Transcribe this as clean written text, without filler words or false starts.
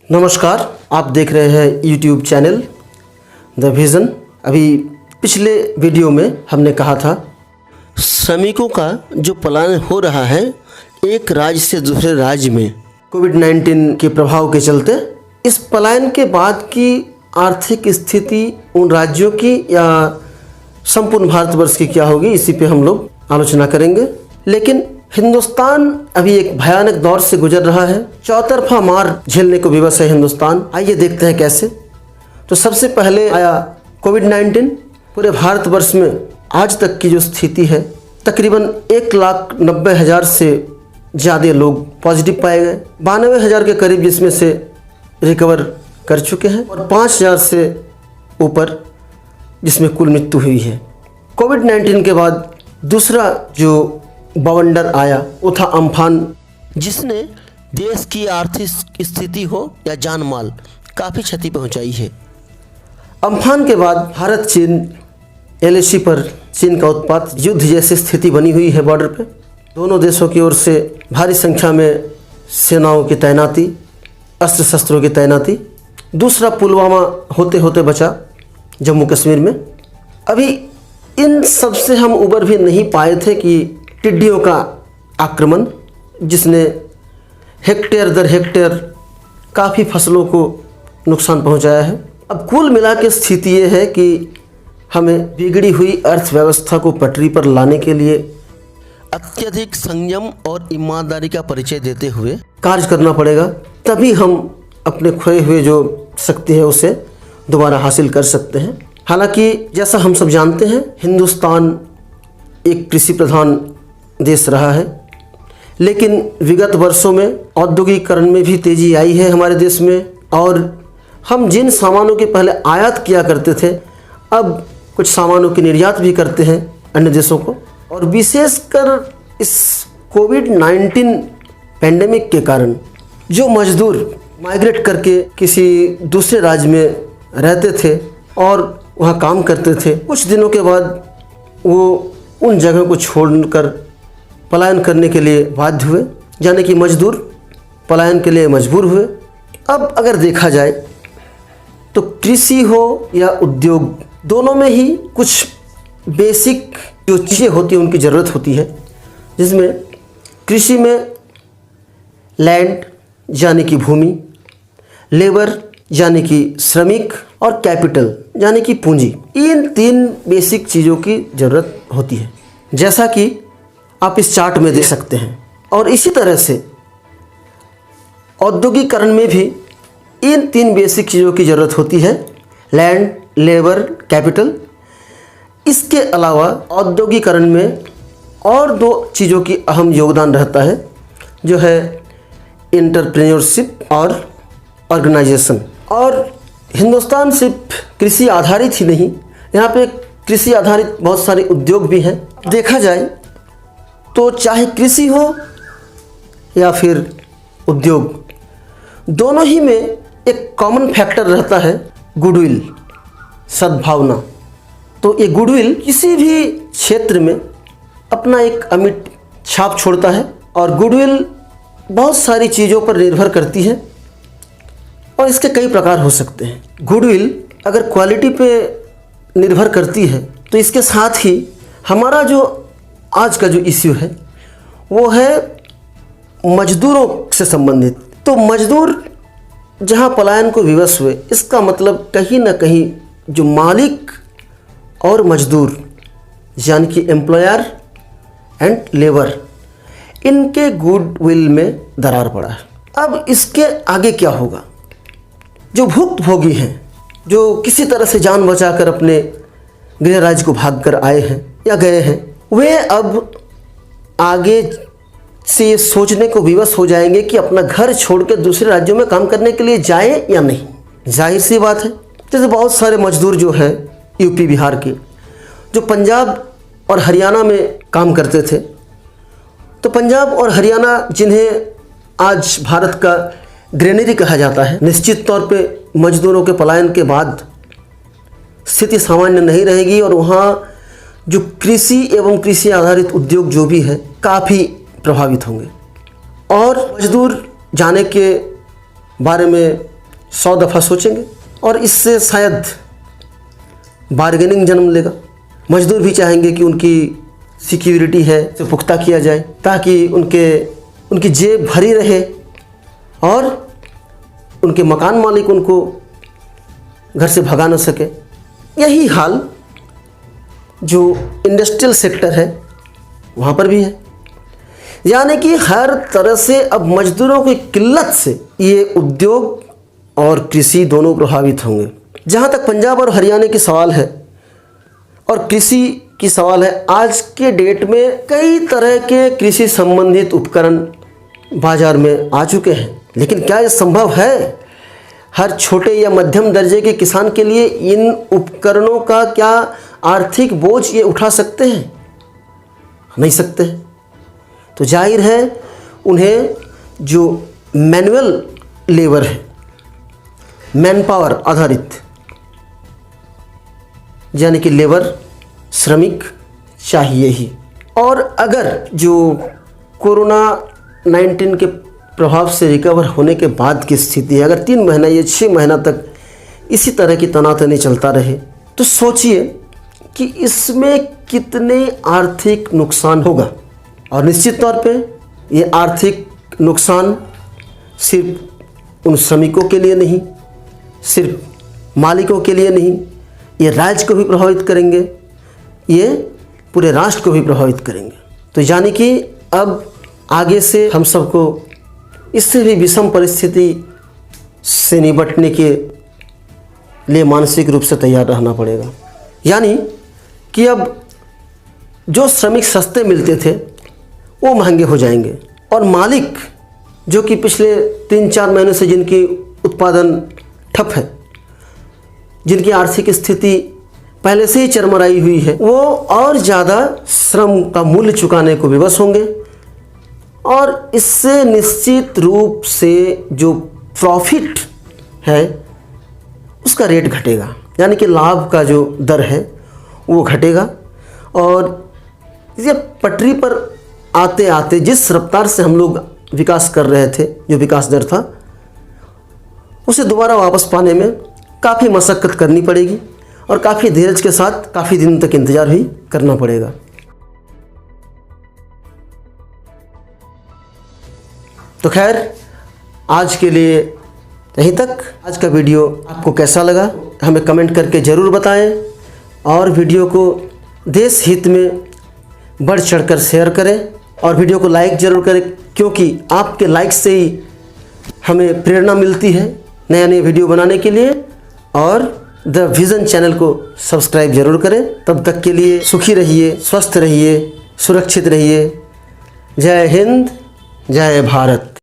नमस्कार, आप देख रहे हैं यूट्यूब चैनल द विज़न। अभी पिछले वीडियो में हमने कहा था श्रमिकों का जो पलायन हो रहा है एक राज्य से दूसरे राज्य में कोविड-19 के प्रभाव के चलते, इस पलायन के बाद की आर्थिक स्थिति उन राज्यों की या संपूर्ण भारतवर्ष की क्या होगी, इसी पे हम लोग आलोचना करेंगे। लेकिन हिंदुस्तान अभी एक भयानक दौर से गुजर रहा है, चौतरफा मार झेलने को विवश है हिंदुस्तान। आइए देखते हैं कैसे। तो सबसे पहले आया कोविड-19। पूरे भारतवर्ष में आज तक की जो स्थिति है, तकरीबन 1,90,000 से ज़्यादा लोग पॉजिटिव पाए गए, 92,000 के करीब जिसमें से रिकवर कर चुके हैं और 5,000 से ऊपर जिसमें कुल मृत्यु हुई है। कोविड-19 के बाद दूसरा जो बवंडर आया वो था अम्फान, जिसने देश की आर्थिक स्थिति हो या जान माल काफ़ी क्षति पहुंचाई है। अम्फान के बाद भारत चीन एलएसी पर चीन का उत्पात, युद्ध जैसी स्थिति बनी हुई है बॉर्डर पे। दोनों देशों की ओर से भारी संख्या में सेनाओं की तैनाती, अस्त्र शस्त्रों की तैनाती। दूसरा पुलवामा होते होते बचा जम्मू कश्मीर में। अभी इन सब से हम उबर भी नहीं पाए थे कि टिड्डियों का आक्रमण, जिसने हेक्टेयर दर हेक्टेयर काफ़ी फसलों को नुकसान पहुंचाया है। अब कुल मिला के स्थिति ये है कि हमें बिगड़ी हुई अर्थव्यवस्था को पटरी पर लाने के लिए अत्यधिक संयम और ईमानदारी का परिचय देते हुए कार्य करना पड़ेगा, तभी हम अपने खोए हुए जो शक्ति है उसे दोबारा हासिल कर सकते हैं। हालांकि जैसा हम सब जानते हैं, हिंदुस्तान एक कृषि प्रधान देश रहा है, लेकिन विगत वर्षों में औद्योगिकीकरण में भी तेज़ी आई है हमारे देश में, और हम जिन सामानों की पहले आयात किया करते थे, अब कुछ सामानों की निर्यात भी करते हैं अन्य देशों को। और विशेषकर इस कोविड-19 पैंडेमिक के कारण जो मजदूर माइग्रेट करके किसी दूसरे राज्य में रहते थे और वहाँ काम करते थे, कुछ दिनों के बाद वो उन जगहों को छोड़कर पलायन करने के लिए बाध्य हुए, यानी कि मजदूर पलायन के लिए मजबूर हुए। अब अगर देखा जाए तो कृषि हो या उद्योग, दोनों में ही कुछ बेसिक जो चीज़ें होती हैं उनकी ज़रूरत होती है, जिसमें कृषि में लैंड यानी कि भूमि, लेबर यानी कि श्रमिक, और कैपिटल यानी कि पूंजी, इन तीन बेसिक चीज़ों की ज़रूरत होती है, जैसा कि आप इस चार्ट में देख सकते हैं। और इसी तरह से औद्योगिकीकरण में भी इन तीन बेसिक चीज़ों की ज़रूरत होती है, लैंड, लेबर, कैपिटल। इसके अलावा औद्योगिकीकरण में और दो चीज़ों की अहम योगदान रहता है, जो है एंटरप्रेन्योरशिप और ऑर्गेनाइजेशन। और हिंदुस्तान सिर्फ कृषि आधारित ही नहीं, यहाँ पे कृषि आधारित बहुत सारे उद्योग भी हैं। देखा जाए तो चाहे कृषि हो या फिर उद्योग, दोनों ही में एक कॉमन फैक्टर रहता है, गुडविल, सद्भावना। तो ये गुडविल किसी भी क्षेत्र में अपना एक अमिट छाप छोड़ता है, और गुडविल बहुत सारी चीज़ों पर निर्भर करती है और इसके कई प्रकार हो सकते हैं। गुडविल अगर क्वालिटी पे निर्भर करती है, तो इसके साथ ही हमारा जो आज का जो इश्यू है वो है मजदूरों से संबंधित। तो मजदूर जहां पलायन को विवश हुए, इसका मतलब कहीं ना कहीं जो मालिक और मजदूर यानी कि एम्प्लॉयर एंड लेबर, इनके गुडविल में दरार पड़ा है। अब इसके आगे क्या होगा? जो भुक्तभोगी हैं, जो किसी तरह से जान बचाकर अपने गृह राज्य को भाग कर आए हैं या गए हैं, वे अब आगे से ये सोचने को विवश हो जाएंगे कि अपना घर छोड़ के दूसरे राज्यों में काम करने के लिए जाएं या नहीं। जाहिर सी बात है, जैसे बहुत सारे मजदूर जो हैं यूपी बिहार के, जो पंजाब और हरियाणा में काम करते थे, तो पंजाब और हरियाणा जिन्हें आज भारत का ग्रेनरी कहा जाता है, निश्चित तौर पे मजदूरों के पलायन के बाद स्थिति सामान्य नहीं रहेगी, और वहाँ जो कृषि एवं कृषि आधारित उद्योग जो भी है काफ़ी प्रभावित होंगे। और मजदूर जाने के बारे में 100 दफ़ा सोचेंगे और इससे शायद बार्गेनिंग जन्म लेगा। मजदूर भी चाहेंगे कि उनकी सिक्योरिटी है तो पुख्ता किया जाए ताकि उनकी जेब भरी रहे और उनके मकान मालिक उनको घर से भगा न सके। यही हाल जो इंडस्ट्रियल सेक्टर है वहाँ पर भी है। यानी कि हर तरह से अब मजदूरों की किल्लत से ये उद्योग और कृषि दोनों प्रभावित होंगे। जहाँ तक पंजाब और हरियाणा की सवाल है और कृषि की सवाल है, आज के डेट में कई तरह के कृषि संबंधित उपकरण बाजार में आ चुके हैं, लेकिन क्या ये संभव है हर छोटे या मध्यम दर्जे के किसान के लिए इन उपकरणों का क्या आर्थिक बोझ ये उठा सकते हैं? नहीं सकते। तो जाहिर है उन्हें जो मैनुअल लेबर है, मैन पावर आधारित यानी कि लेबर, श्रमिक चाहिए ही। और अगर जो कोरोना 19 के प्रभाव से रिकवर होने के बाद की स्थिति है, अगर 3 महीना या 6 महीना तक इसी तरह की तनातनी चलता रहे तो सोचिए कि इसमें कितने आर्थिक नुकसान होगा। और निश्चित तौर पे ये आर्थिक नुकसान सिर्फ उन श्रमिकों के लिए नहीं, सिर्फ मालिकों के लिए नहीं, ये राज्य को भी प्रभावित करेंगे, ये पूरे राष्ट्र को भी प्रभावित करेंगे। तो यानी कि अब आगे से हम सबको इससे भी विषम परिस्थिति से निपटने के लिए मानसिक रूप से तैयार रहना पड़ेगा। यानी कि अब जो श्रमिक सस्ते मिलते थे वो महंगे हो जाएंगे और मालिक जो कि पिछले 3-4 महीने से जिनकी उत्पादन ठप है, जिनकी आर्थिक स्थिति पहले से ही चरमराई हुई है, वो और ज़्यादा श्रम का मूल्य चुकाने को विवश होंगे और इससे निश्चित रूप से जो प्रॉफिट है उसका रेट घटेगा, यानी कि लाभ का जो दर है वो घटेगा। और ये पटरी पर आते आते जिस रफ्तार से हम लोग विकास कर रहे थे, जो विकास दर था, उसे दोबारा वापस पाने में काफ़ी मशक्क़त करनी पड़ेगी और काफ़ी धीरज के साथ काफ़ी दिन तक इंतज़ार भी करना पड़ेगा। तो खैर आज के लिए यहीं तक। आज का वीडियो आपको कैसा लगा हमें कमेंट करके ज़रूर बताएं और वीडियो को देश हित में बढ़ चढ़कर शेयर करें और वीडियो को लाइक ज़रूर करें, क्योंकि आपके लाइक से ही हमें प्रेरणा मिलती है नया नया वीडियो बनाने के लिए। और द विज़न चैनल को सब्सक्राइब ज़रूर करें। तब तक के लिए सुखी रहिए, स्वस्थ रहिए, सुरक्षित रहिए। जय हिंद, जय भारत।